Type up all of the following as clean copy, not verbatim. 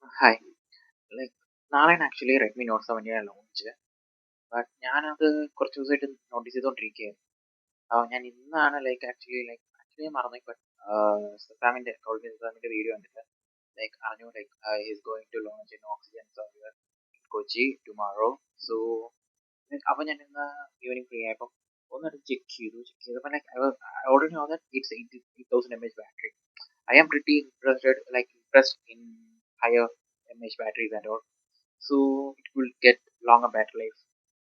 Hi. Like നാളെയാണ് actually Redmi Note 17 launch. But ഞാനത് കുറച്ച് ദിവസമായിട്ട് നോട്ടീസ് ചെയ്തുകൊണ്ടിരിക്കുകയായിരുന്നു. ഞാൻ ഇന്നാണ് ആക്ച്വലി ഞാൻ മറന്നു. ബട്ട് സത്താമിൻ്റെ വീഡിയോ കണ്ടിട്ട് അറിഞ്ഞു is going to launch in oxygen server in Kochi tomorrow. So അപ്പോൾ ഞാൻ ഇന്ന് ഈവനിങ് ഫ്രീ ആയപ്പോൾ ഒന്നത് ചെക്ക് ചെയ്തപ്പോൾ I already know that it's 8000 mAh battery. I am pretty impressed in higher mAh batteries and all. So it will get longer battery life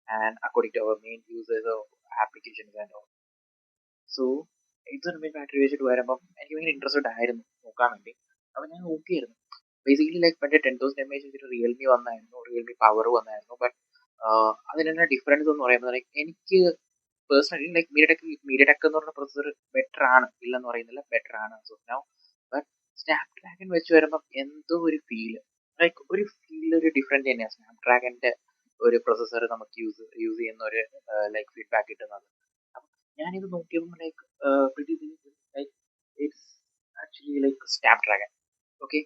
and according to our main users of applications and all. So ഇതൊരു main battery വെച്ചിട്ട് വരുമ്പം എനിക്ക് ഭയങ്കര interested ആയിരുന്നു നോക്കാൻ വേണ്ടി. അപ്പോൾ ഞാൻ നോക്കിയായിരുന്നു. ബേസിക്കലി മറ്റേ 10,000 mAh വെച്ചിട്ട് റിയൽമി വന്നായിരുന്നു, റിയൽമി പവർ വന്നായിരുന്നു. ബട്ട് അതിനെല്ലാം ഡിഫറൻസ് എന്ന് പറയുന്നത് എനിക്ക് പേഴ്സണലി മീഡിയടെക് എന്ന് പറഞ്ഞ പ്രൊസസർ ബെറ്റർ ആണ്, ഇല്ലെന്ന് പറയുന്നില്ല, ബെറ്റർ ആണ് സോ നൗ. ബട്ട് സ്നാപ്ഡ്രാഗൺ വെച്ച് വരുമ്പം എന്തോ ഒരു ഒരു ഡിഫറൻറ്റ് തന്നെയാണ് സ്നാപ്ഡ്രാഗന്റെ ഒരു പ്രൊസസർ നമുക്ക് യൂസ് ചെയ്യുന്ന ഒരു ഫീഡ്ബാക്ക് കിട്ടുന്നത്. അപ്പം ഞാനിത് നോക്കിയപ്പോൾ it's actually Snapdragon. Okay,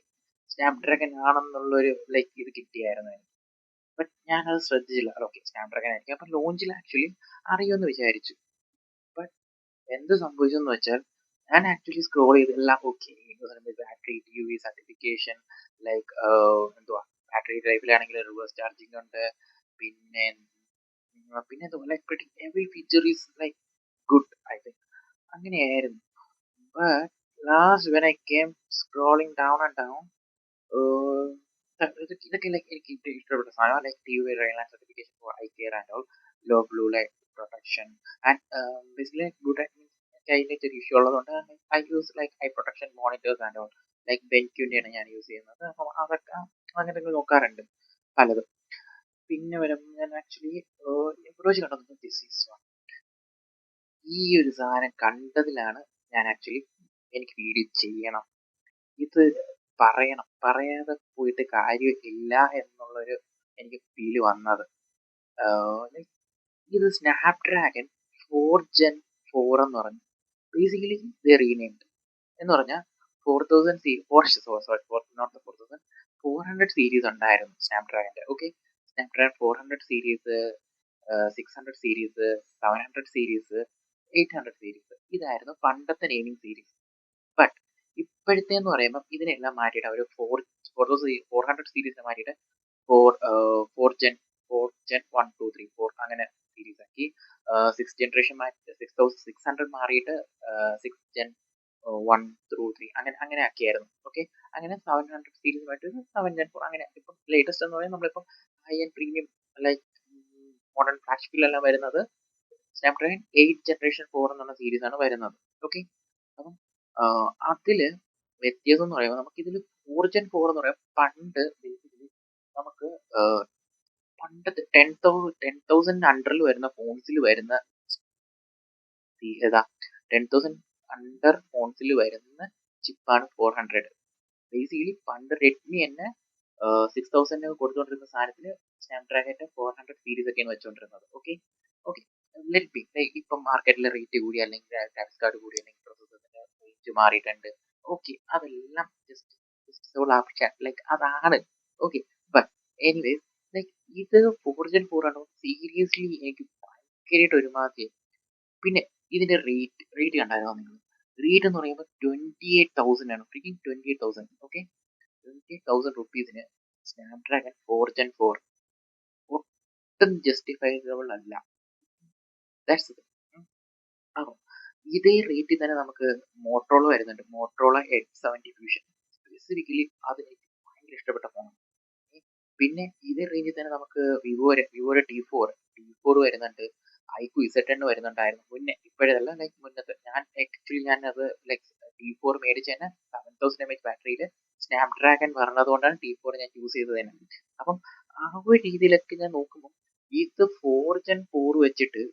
Snapdragon ആണെന്നുള്ളൊരു ഇത് കിട്ടിയായിരുന്നു എനിക്ക്. ബട്ട് ഞാനത് ശ്രദ്ധിച്ചില്ല. ഓക്കെ, സ്നാപ്ഡ്രാഗൺ ആയിരിക്കും. അപ്പം ലോഞ്ചിൽ ആക്ച്വലി അറിയുമെന്ന് വിചാരിച്ചു. ബട്ട് എന്ത് സംഭവിച്ചെന്ന് വെച്ചാൽ ഞാൻ ആക്ച്വലി സ്ക്രോൾ ചെയ്ത് എല്ലാം ഓക്കെ, ബാറ്ററി ടി സർട്ടിഫിക്കേഷൻ, എന്തുവാ ബാറ്ററി ലൈഫിലാണെങ്കിൽ റിവേഴ്സ് ചാർജിങ് ഉണ്ട്, പിന്നെ പിന്നെ every feature is good I think. അങ്ങനെയായിരുന്നു. But last when I came scrolling down and down, ഇതൊക്കെ എനിക്ക് ഇഷ്ടപ്പെട്ട സാധനം. T U certification for eye care and all, low blue light protection and basically good അതിലേക്ക് ഒരു ഇഷ്യൂ ഉള്ളതുകൊണ്ട് I use eye protection monitors and all. ബെൻക്യൂൻ്റെയാണ് ഞാൻ use ചെയ്യുന്നത്. അപ്പം അതൊക്കെ അങ്ങനെ നോക്കാറുണ്ട് പലതും. പിന്നെ വരുമ്പോൾ ഞാൻ ആക്ച്വലി എപ്പോഴും കണ്ടത് ദിസ് ഈസ് വൺ. ഈ ഒരു സാധനം കണ്ടതിലാണ് ഞാൻ ആക്ച്വലി എനിക്ക് വീഡിയോ ചെയ്യണം, ഇത് പറയണം, പറയാതെ പോയിട്ട് കാര്യമില്ല എന്നുള്ളൊരു എനിക്ക് ഫീല് വന്നത്. ഇത് സ്നാപ്ഡ്രാഗൺ 4 Gen 4 എന്ന് പറഞ്ഞു. ബേസിക്കലി ഇത് റീനെയിംഡ് എന്ന് പറഞ്ഞാൽ 400 സീരീസ് ഉണ്ടായിരുന്നു സ്നാപ്ഡ്രാഗന്റെ. Okay, Snapdragon 400 series, 600 series, 700 series, 800 series, ഇതായിരുന്നു പണ്ടത്തെ നെയിമിംഗ് സീരീസ്. ബട്ട് ഇപ്പോഴത്തെ എന്ന് പറയുമ്പോൾ ഇതിനെല്ലാം മാറ്റിയിട്ട് അവർ 400 സീരീസിനെ മാറ്റിയിട്ട് ഫോർ ജെൻ 1 2 3 4 അങ്ങനെ സീരീസ് ആക്കി. 6 ജനറേഷൻ മാറ്റി 600 മാറിയിട്ട് 6 Gen 1 through 3 അങ്ങനെ ആക്കിയായിരുന്നു. ഓക്കെ, അങ്ങനെ 700 സീരീസ് മാറ്റി 7 Gen 4 അങ്ങനെ. ഇപ്പം ലേറ്റസ്റ്റ് എന്ന് പറയുന്നത് നമ്മളിപ്പം ഹൈ ആൻഡ് പ്രീമിയം മോഡേൺ ഫ്ലാഗ്ഷിപ്പിലെല്ലാം വരുന്നത് സ്നാപ്ഡ്രാഗൺ 8 Gen 4 എന്നുള്ള സീരീസ് ആണ് വരുന്നത്. ഓക്കെ, അപ്പം അതില് വ്യത്യാസം എന്ന് പറയുമ്പോൾ നമുക്കിതിൽ 4 Gen 4 എന്ന് പറയുമ്പോൾ പണ്ട് ബേസിക്കലി നമുക്ക് പണ്ടത്തെ 10,000 അണ്ടറിൽ വരുന്ന ഫോൺസിൽ വരുന്ന ഏതാ 10,000 അണ്ടർ ഫോൺസിൽ വരുന്ന ചിപ്പാണ് 400. ബേസിക്കലി പണ്ട് റെഡ്മി തന്നെ 6,000 കൊടുത്തുകൊണ്ടിരുന്ന സാധനത്തിന് സ്നാപ്ഡ്രാഗന്റെ 400 സീരീസ് ഒക്കെയാണ് വെച്ചുകൊണ്ടിരുന്നത്. ഓക്കെ ഓക്കെ ലെറ്റ് ബി ഇപ്പം മാർക്കറ്റിലെ റേറ്റ് കൂടി, അല്ലെങ്കിൽ ഗ്രാഫിക്സ് കാർഡ് കൂടി, അല്ലെങ്കിൽ പ്രൊസസറിന്റെ റേറ്റ് മാറിയിട്ടുണ്ട്. ഓക്കെ, അതെല്ലാം അതാണ്. ഓക്കെ, ബട്ട് എനിവേസ് ഇത് 4 Gen 4 ആണോ സീരിയസ്ലി എനിക്ക് ഭയങ്കരമായിട്ട് ഒരുമാതിരി. പിന്നെ ഇതിന്റെ റേറ്റ് കണ്ടായിരുന്നോ നിങ്ങൾ? റേറ്റ് എന്ന് പറയുമ്പോൾ 28,000 ആണ്. 28,000. ഓക്കെ, 28,000 റുപ്പീസിന് സ്നാപ്ഡ്രാഗൺ 4 Gen 4 ഒട്ടും ജസ്റ്റിഫൈബിൾ അല്ല. ദാറ്റ്സ് അപ്പോൾ ഇതേ റേറ്റിൽ തന്നെ നമുക്ക് മോട്ടറോള വരുന്നുണ്ട്. മോട്ടറോള H70 ഫ്യൂഷൻ, സ്പെസിഫിക്കലി അത് എനിക്ക് ഭയങ്കര ഇഷ്ടപ്പെട്ട ഫോണാണ്. പിന്നെ ഇതേ റേഞ്ചിൽ തന്നെ നമുക്ക് വിവോയുടെ T4 വരുന്നുണ്ട്. ഐക്യു Z10 വരുന്നുണ്ടായിരുന്നു മുന്നേ, ഇപ്പോഴല്ല മുന്നത്തെ. ഞാനത് T4 മേടിച്ച് തന്നെ 7000 mAh ബാറ്ററിയിൽ സ്നാപ്ഡ്രാഗൺ പറഞ്ഞത് കൊണ്ടാണ് T4 ഞാൻ യൂസ് ചെയ്തത് തന്നെ. അപ്പം ആ ഒരു രീതിയിലൊക്കെ ഞാൻ നോക്കുമ്പോൾ ഇത് 4 Gen 4 വെച്ചിട്ട്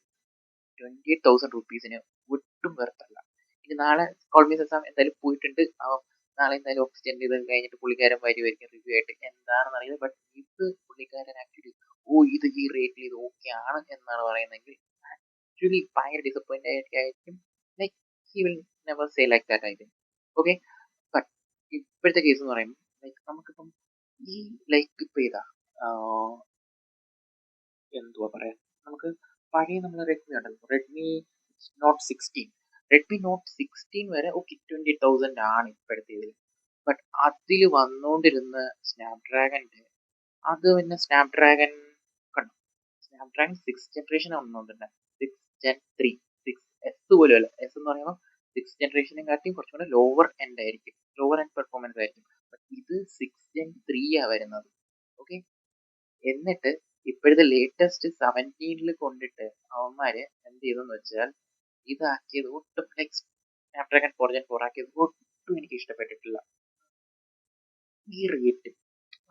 28,000 റുപ്പീസിന് ഒട്ടും വെറുത്തല്ല. ഇനി നാളെ കോൾമീസ് എക്സാം എന്തായാലും പോയിട്ടുണ്ട്. നാളെ എന്തായാലും ഓക്സിജൻ ഇത് കഴിഞ്ഞിട്ട് പുള്ളിക്കാരൻ വരുമായിരിക്കും റിവ്യൂ ആയിട്ട്, എന്താണെന്ന് അറിയില്ല. ബട്ട് ഇത് പുള്ളിക്കാരൻ ആക്ച്വലി ഇത് ഈ റേറ്റിൽ ഇത് ഓക്കെ ആണ് എന്നാണ് പറയുന്നതെങ്കിൽ ആക്ച്വലി ഭയങ്കര ഡിസപ്പോയിന്റ് ആയിരിക്കും. He will never say like that I think. Okay, but ഇപ്പോഴത്തെ കേസ് എന്ന് പറയുമ്പോൾ നമുക്കിപ്പം ഈ ലൈക്ക് ഇപ്പൊ ഇതാ എന്തുവാ പറയാ, നമുക്ക് പഴയ നമ്മളെ റെഡ്മി ഉണ്ടല്ലോ, റെഡ്മി നോട്ട് 16 വരെ ഓക്കെ 20,000 ആണ് ഇപ്പോഴത്തെ ഇതിൽ. ബട്ട് അതിൽ വന്നുകൊണ്ടിരുന്ന സ്നാപ്ഡ്രാഗന്റെ, അത് പിന്നെ സ്നാപ്ഡ്രാഗൺ കണ്ടു, Snapdragon 6th generation വന്നുകൊണ്ടിരുന്നത്, 6 Gen 3, 6S പോലും അല്ല. എസ് എന്ന് പറയുമ്പോൾ 6th ജനറേഷനെ കാട്ടിയും കുറച്ചുകൂടെ ലോവർ എൻഡ് ആയിരിക്കും, ലോവർ എൻഡ് പെർഫോമൻസ് ആയിരിക്കും. ബട്ട് ഇത് 6 Gen 3 ആ വരുന്നത്. ഓക്കെ, എന്നിട്ട് ഇപ്പോഴത്തെ ലേറ്റസ്റ്റ് 17 കൊണ്ടിട്ട് അവന്മാര് എന്ത് ചെയ്തെന്ന് വെച്ചാൽ ഇതാക്കിയത് ഒട്ടും ലൈക്ക് സ്നാപ്ഡ്രാഗൺ 4 Gen 4 ആക്കിയത് ഒട്ടും എനിക്ക് ഇഷ്ടപ്പെട്ടിട്ടില്ല. ഈ റേറ്റ്,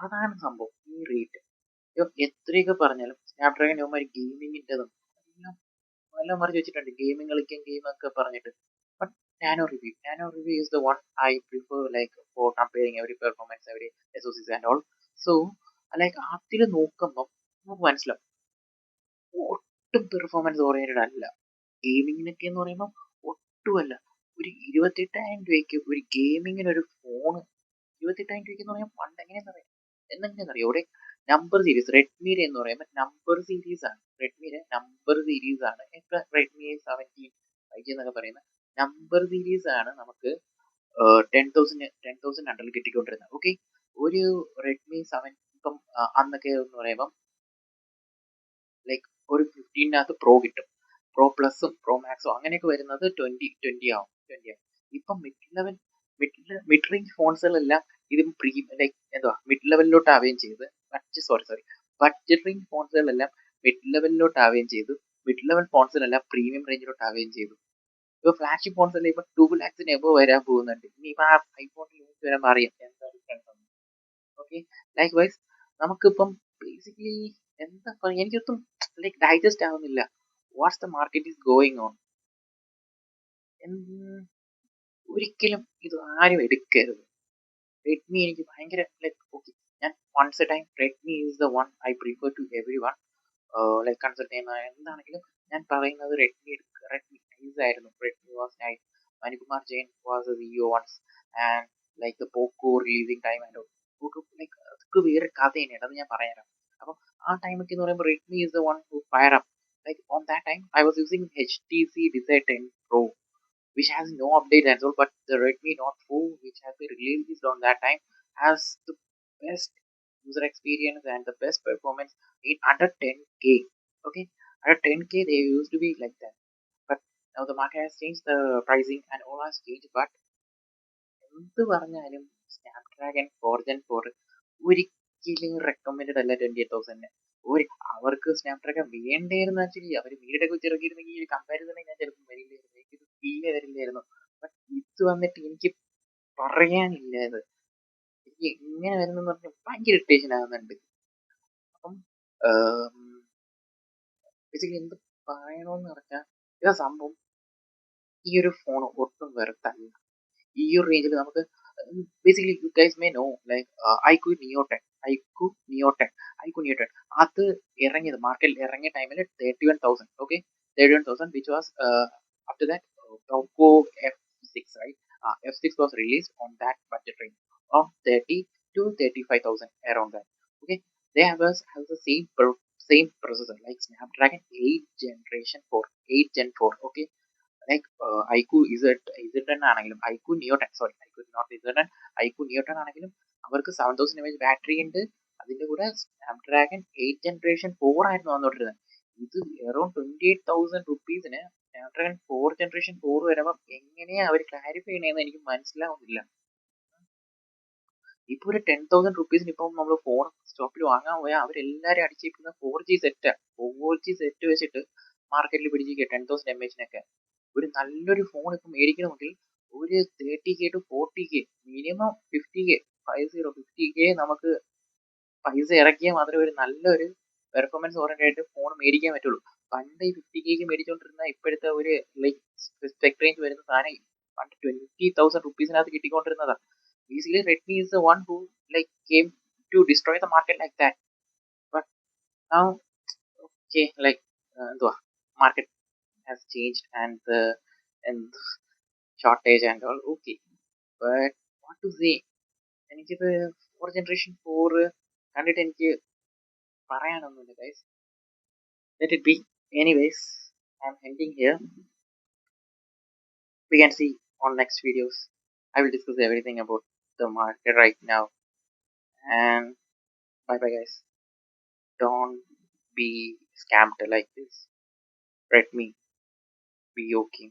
അതാണ് സംഭവം. ഈ റേറ്റ് എത്രയൊക്കെ പറഞ്ഞാലും സ്നാപ്ഡ്രാഗൺ അവന്മാർ ഗെയിമിങ്ങിൻ്റെതും എല്ലാം എല്ലാം മറിച്ച് വെച്ചിട്ടുണ്ട്. ഗെയിമിംഗ് കളിക്കാൻ ഗെയിമൊക്കെ പറഞ്ഞിട്ട്. But nano review is the one I prefer like for comparing every performance, every എസോസിസ് ആൻഡ് ഓൾ. സോ ലൈക്ക് അതിൽ നോക്കുമ്പം നമുക്ക് മനസ്സിലാവും ഒട്ടും പെർഫോമൻസ് ഓറിയന്റഡ് അല്ല. ഗെയിമിങ്ങിനൊക്കെ എന്ന് പറയുമ്പോൾ ഒട്ടുമല്ല. ഒരു 28,000 രൂപയ്ക്ക് ഒരു ഗെയിമിങ്ങിന് ഒരു ഫോൺ, 28,000 രൂപയ്ക്ക് എന്ന് പറയുമ്പോൾ പണ്ട് എങ്ങനെയാണെന്നറിയാം ഇവിടെ നമ്പർ സീരീസ് റെഡ്മിയുടെ എന്ന് പറയുമ്പോൾ നമ്പർ സീരീസ് ആണ്. റെഡ്മിയുടെ നമ്പർ സീരീസ് ആണ് ഇപ്പൊ റെഡ്മി 17 5G എന്നൊക്കെ പറയുന്ന നമ്പർ സീരീസ് ആണ് നമുക്ക് 10,000 അണ്ടറിൽ കിട്ടിക്കൊണ്ടിരുന്നത്. ഓക്കെ, ഒരു റെഡ്മി 7 ഇപ്പം അന്നൊക്കെ എന്ന് പറയുമ്പം ലൈക്ക് ഒരു 15-നകത്ത് പ്രോ കിട്ടും, പ്രോ പ്ലസും പ്രോ മാക്സും അങ്ങനെയൊക്കെ വരുന്നത് 20 ആവും. ഇപ്പം മിഡ് റേഞ്ച് ഫോൺസുകളെല്ലാം ഇതും ലൈക്ക് എന്തുവാ മിഡ് ലെവലിലോട്ട് ആവുകയും ചെയ്ത്, ബഡ്ജറ്റ് റേഞ്ച് ഫോൺസുകളെല്ലാം മിഡ് ലെവലിലോട്ട് ആവുകയും ചെയ്തു. മിഡ് ലെവൽ ഫോൺസിലെല്ലാം പ്രീമിയം റേഞ്ചിലോട്ട് ആവുകയും ചെയ്തു. ഇപ്പൊ ഫ്ലാഗ്ഷിപ്പ് ഫോൺസ് എല്ലാം ഇപ്പൊ 2 lakhs എബോ വരാൻ പോകുന്നുണ്ട്. ഇനിയിപ്പോ ആ ഐഫോണിൽ വരുമ്പോൾ അറിയാം എന്താ ഡിഫറൻസ്. ഓക്കെ, ലൈക്ക് വൈസ് നമുക്കിപ്പം ബേസിക്കലി എന്താ പറയുക, എനിക്കൊട്ടും ലൈക്ക് ഡൈജസ്റ്റ് ആവുന്നില്ല what's the market is going on. ഒരിക്കലും ഇത് ആരും എടുക്കരുത്. റെഡ്മി എനിക്ക് ഭയങ്കര ലൈക്ക് ഓക്കെ, ഞാൻ once a time Redmi is the one I prefer to everyone. Like consult ചെയ്യുന്ന എന്താണെങ്കിലും ഞാൻ പറയുന്നത് റെഡ്മി നൈസ് ആയിരുന്നു. Redmi was nice. Manikumar Jain was a CEO once and like Poco releasing time and Poco like അതൊക്കെ വേറെ കഥ തന്നെയാണ്, അത് ഞാൻ പറയാം. അപ്പം ആ ടൈമൊക്കെ എന്ന് പറയുമ്പോൾ Redmi is the one who fire up. Like on that time I was using HTC Desire 10 Pro which has no update and all, but the Redmi Note 4 which has been released on that time has the best user experience and the best performance in under 10K. Okay, under 10K they used to be like that, but now the market has changed, the pricing and all has changed. But എന്ത് പറഞ്ഞാലും Snapdragon 4 Gen 4 ഒരിക്കലും recommended അല്ല 28,000. ഒരു അവർക്ക് Snapdragon വേണ്ടായിരുന്നു. Actually അവർ വീടൊക്കെ വെച്ചിറക്കിയിരുന്നെങ്കിൽ ഈ comparison ഞാൻ ചിലപ്പോൾ വരില്ലായിരുന്നു, എനിക്കിത് ഫീലേ വരില്ലായിരുന്നു. ബട്ട് ഇത് വന്നിട്ട് എനിക്ക് പറയാനില്ല. ഇത് എനിക്ക് എങ്ങനെ വരുന്നെന്ന് പറഞ്ഞാൽ ഭയങ്കര ഇറിറ്റേഷൻ ആകുന്നുണ്ട്. അപ്പം ബേസിക്കലി എന്ത് പറയണമെന്ന് പറഞ്ഞാൽ ഇതാ സംഭവം. ഈ ഒരു ഫോൺ ഒട്ടും വെറുത്തല്ല. ഈ ഒരു റേഞ്ചിൽ നമുക്ക് basically you guys may know like iQOO Neo 10 അത് ഇറങ്ങിയത് മാർക്കറ്റിൽ ഇറങ്ങിയ ടൈമിൽ 31,000. Okay, 31,000 which was after that Oppo F6, right? F6 was released on that budget range of 30 to 35,000 around that. Okay, they have the same processor like Snapdragon 8 Gen 4. Okay, like iQOO Z10 ആണെങ്കിലും IQ Neo 10 ആണെങ്കിലും അവർക്ക് 7,000 mAh battery ഉണ്ട്. അതിന്റെ കൂടെ Snapdragon 8 Gen 4 ആയിരുന്നു വന്നോണ്ടിരുന്നത്. ഇത് around 28,000 റുപ്പീസിന് Snapdragon 4 Gen 4 വരുമ്പോൾ എങ്ങനെയാ അവർ ക്ലാരിഫൈ ചെയ്യണേന്ന് എനിക്ക് മനസ്സിലാവുന്നില്ല. ഇപ്പൊ ഒരു 10,000 റുപ്പീസിന് ഇപ്പം നമ്മൾ ഫോൺ സ്റ്റോപ്പിൽ വാങ്ങാൻ പോയാൽ അവരെല്ലാരും അടിച്ചിരിക്കുന്ന 4G സെറ്റ് വെച്ചിട്ട് മാർക്കറ്റിൽ പിടിച്ചിരിക്കുക 10,000 mAh. ഒരു നല്ലൊരു ഫോൺ ഇപ്പം മേടിക്കണമെങ്കിൽ ഒരു 30K to 40K minimum 50K നമുക്ക് പൈസ ഇറക്കിയാൽ മാത്രമേ ഒരു നല്ലൊരു പെർഫോമൻസ് ഓറിയന്റഡ് ഫോൺ മേടിക്കാൻ പറ്റുള്ളൂ. പണ്ട് ഈ 50K മേടിച്ചോണ്ടിരുന്ന ഇപ്പോഴത്തെ ഒരു ലൈക്ക് സ്പെക് റേഞ്ച് വരുന്ന സാധനം പണ്ട് 20,000 റുപ്പീസിനകത്ത് കിട്ടിക്കൊണ്ടിരുന്നതാ. Easily Redmi is the one who like came to destroy the market like that. But now okay, like the market has changed and shortage and all. Okay, but what to say? എനിക്കിത് four generation 4 കണ്ടിട്ട് എനിക്ക് പറയാനൊന്നുമില്ല guys. Let it be. Anyways, I M ending here. We can see on next videos. I will discuss everything about the market right now. And bye bye guys. Don't be scammed like this. Let me be okay.